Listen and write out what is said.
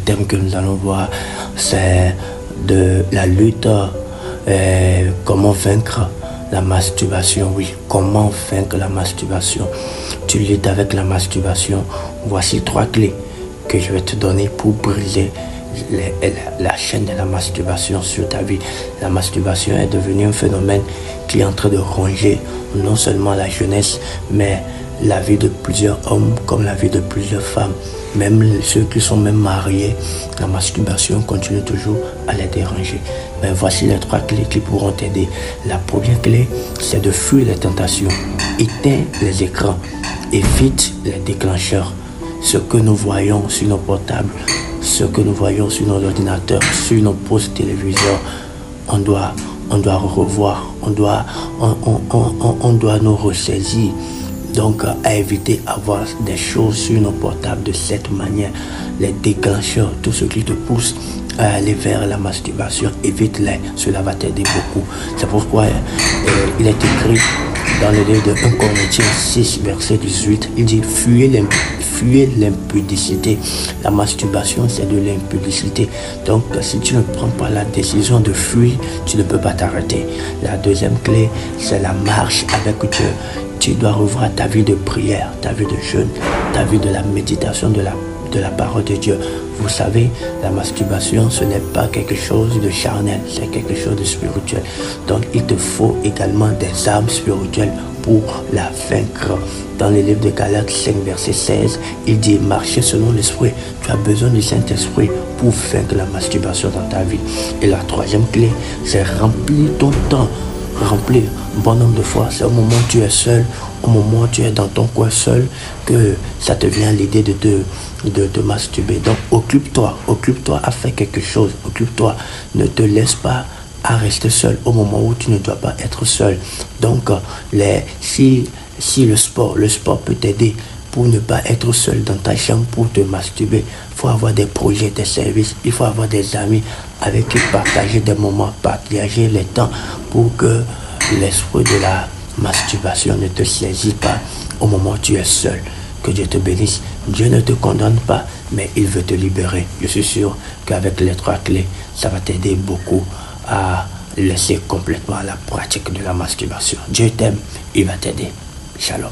thème que nous allons voir, c'est de la lutte, comment vaincre la masturbation. Oui, comment vaincre la masturbation. Tu luttes avec la masturbation. Voici 3 clés que je vais te donner pour briser la chaîne de la masturbation sur ta vie. La masturbation est devenue un phénomène qui est en train de ronger non seulement la jeunesse, mais la vie de plusieurs hommes comme la vie de plusieurs femmes. Même ceux qui sont même mariés, la masturbation continue toujours à les déranger. Mais voici les 3 clés qui pourront t'aider. La première clé, c'est de fuir les tentations. Éteins les écrans. Évite les déclencheurs. Ce que nous voyons sur nos portables, ce que nous voyons sur nos ordinateurs, sur nos postes téléviseurs, on doit revoir, on doit nous ressaisir. Donc, à éviter d'avoir des choses sur nos portables de cette manière. Les déclencheurs, tout ce qui te pousse à aller vers la masturbation, évite-les. Cela va t'aider beaucoup. C'est pourquoi il est écrit dans le livre de 1 Corinthiens 6, verset 18, il dit « Fuyez l'impudicité ». La masturbation, c'est de l'impudicité. Donc, si tu ne prends pas la décision de fuir, tu ne peux pas t'arrêter. La deuxième clé, c'est la marche avec Dieu. Tu dois revoir ta vie de prière, ta vie de jeûne, ta vie de la méditation de la parole de Dieu. Vous savez, la masturbation, ce n'est pas quelque chose de charnel, c'est quelque chose de spirituel. Donc, il te faut également des armes spirituelles pour la vaincre. Dans le livre de Galates 5, verset 16, il dit « Marcher selon l'esprit ». Tu as besoin du Saint-Esprit pour vaincre la masturbation dans ta vie. Et la troisième clé, c'est remplir ton temps. Remplir. Bon nombre de fois, c'est au moment où tu es seul, au moment où tu es dans ton coin seul, que ça te vient l'idée de te masturber. Donc, occupe-toi à faire quelque chose. Occupe-toi. Ne te laisse pas à rester seul au moment où tu ne dois pas être seul. Donc, si le sport peut t'aider pour ne pas être seul dans ta chambre pour te masturber. Il faut avoir des projets, des services, il faut avoir des amis avec qui partager des moments, partager les temps pour que l'esprit de la masturbation ne te saisit pas au moment où tu es seul. Que Dieu te bénisse. Dieu ne te condamne pas, mais il veut te libérer. Je suis sûr qu'avec les 3 clés, ça va t'aider beaucoup à laisser complètement la pratique de la masturbation. Dieu t'aime, il va t'aider. Shalom.